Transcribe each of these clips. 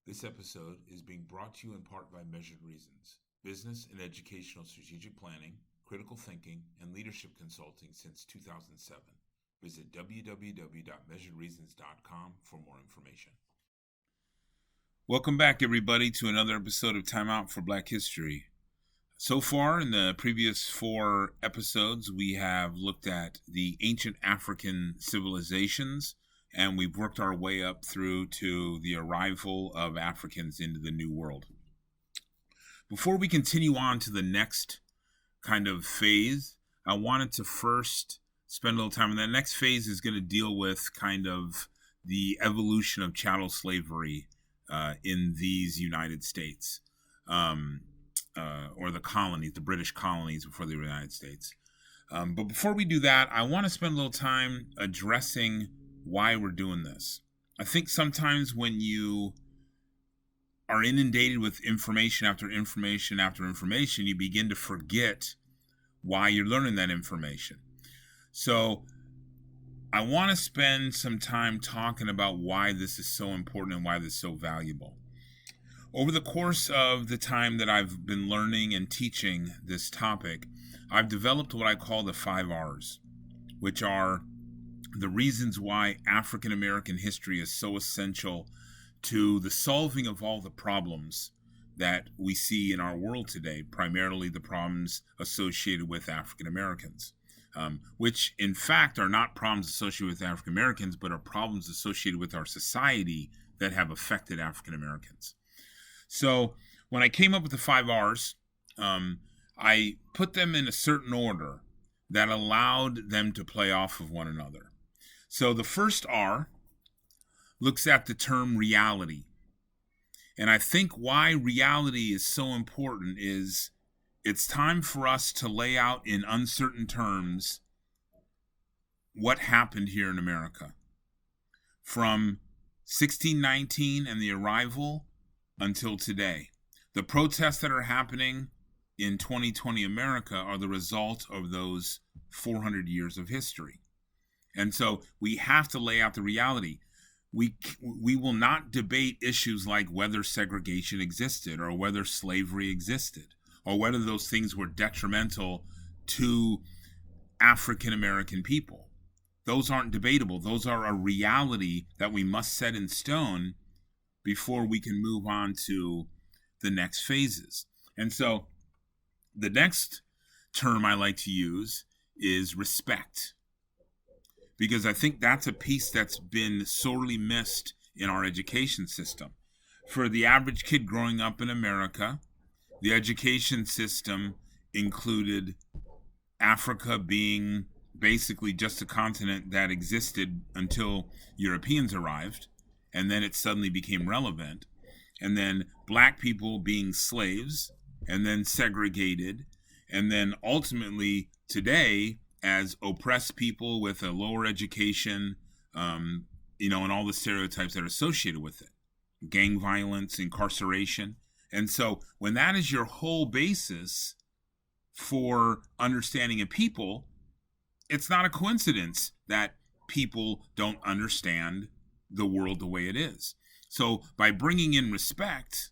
This episode is being brought to you in part by Measured Reasons, business and educational strategic planning, critical thinking, and leadership consulting since 2007. Visit www.measuredreasons.com for more information. Welcome back, everybody, to another episode of Time Out for Black History. So far, in the previous 4 episodes, we have looked at the ancient African civilizations, and we've worked our way up through to the arrival of Africans into the New World. Before we continue on to the next kind of phase, I wanted to first spend a little time, and that next phase is going to deal with kind of the evolution of chattel slavery in these United States, or the colonies, the British colonies before the United States. But before we do that, I want to spend a little time addressing why we're doing this. I think sometimes when you are inundated with information after information after information, you begin to forget why you're learning that information. So I want to spend some time talking about why this is so important and why this is so valuable. Over the course of the time that I've been learning and teaching this topic, I've developed what I call the 5 R's, which are the reasons why African American history is so essential to the solving of all the problems that we see in our world today, primarily the problems associated with African Americans, which in fact are not problems associated with African Americans, but are problems associated with our society that have affected African Americans. So when I came up with the 5 R's, I put them in a certain order that allowed them to play off of one another. So the first R looks at the term reality. And I think why reality is so important is it's time for us to lay out in uncertain terms what happened here in America. From 1619 and the arrival until today. The protests that are happening in 2020 America are the result of those 400 years of history. And so we have to lay out the reality. We will not debate issues like whether segregation existed or whether slavery existed or whether those things were detrimental to African American people. Those aren't debatable. Those are a reality that we must set in stone before we can move on to the next phases. And so the next term I like to use is respect, because I think that's a piece that's been sorely missed in our education system. For the average kid growing up in America, the education system included Africa being basically just a continent that existed until Europeans arrived, and then it suddenly became relevant, and then black people being slaves, and then segregated, and then ultimately today as oppressed people with a lower education, and all the stereotypes that are associated with it, gang violence, incarceration. And so when that is your whole basis for understanding a people, it's not a coincidence that people don't understand the world the way it is. So by bringing in respect,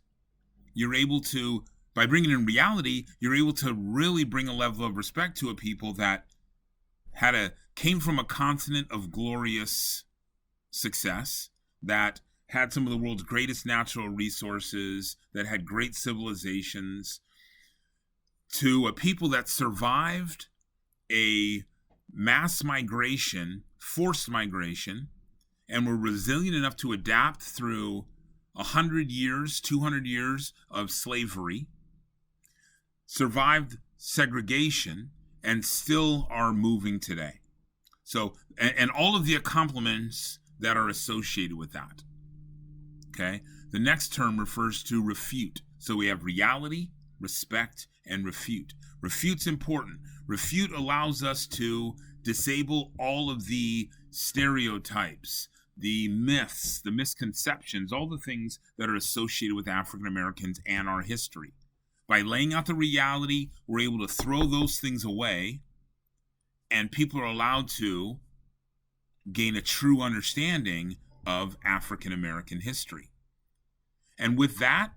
by bringing in reality, you're able to really bring a level of respect to a people that came from a continent of glorious success, that had some of the world's greatest natural resources, that had great civilizations, to a people that survived a mass migration, forced migration, and were resilient enough to adapt through 100 years, 200 years of slavery, survived segregation, and still are moving today. So, and all of the accomplishments that are associated with that. Okay? The next term refers to refute. So we have reality, respect, and refute. Refute's important. Refute allows us to disable all of the stereotypes, the myths, the misconceptions, all the things that are associated with African Americans and our history. By laying out the reality, we're able to throw those things away, and people are allowed to gain a true understanding of African American history. And with that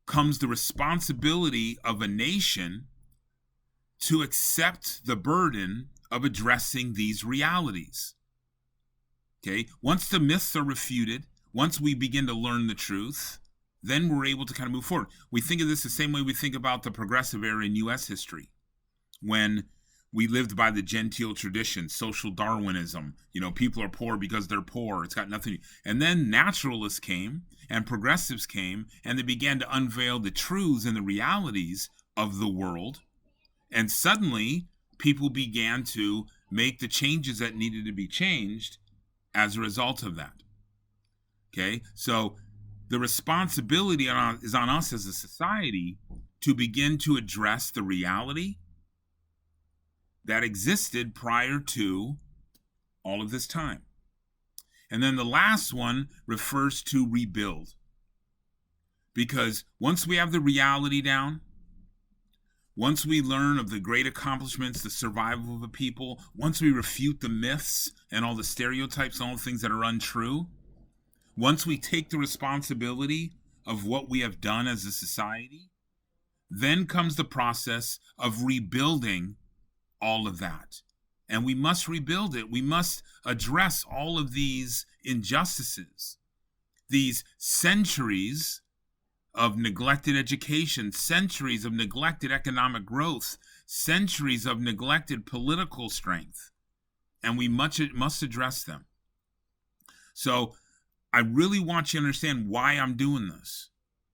comes the responsibility of a nation to accept the burden of addressing these realities. Okay, once the myths are refuted, once we begin to learn the truth, then we're able to kind of move forward. We think of this the same way we think about the progressive era in U.S. history, when we lived by the genteel tradition, social Darwinism. People are poor because they're poor. It's got nothing. And then naturalists came and progressives came, and they began to unveil the truths and the realities of the world. And suddenly, people began to make the changes that needed to be changed as a result of that. Okay, so the responsibility is on us as a society to begin to address the reality that existed prior to all of this time. And then the last one refers to rebuild. Because once we have the reality down, once we learn of the great accomplishments, the survival of a people, once we refute the myths and all the stereotypes and all the things that are untrue, once we take the responsibility of what we have done as a society, then comes the process of rebuilding all of that. And we must rebuild it. We must address all of these injustices, these centuries of neglected education, centuries of neglected economic growth, centuries of neglected political strength. And we must address them. So I really want you to understand why I'm doing this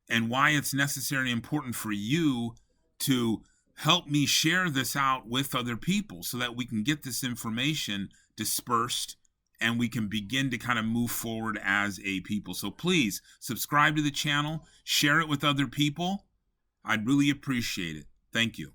and why it's necessary and important for you to help me share this out with other people so that we can get this information dispersed and we can begin to kind of move forward as a people. So please subscribe to the channel, share it with other people. I'd really appreciate it. Thank you.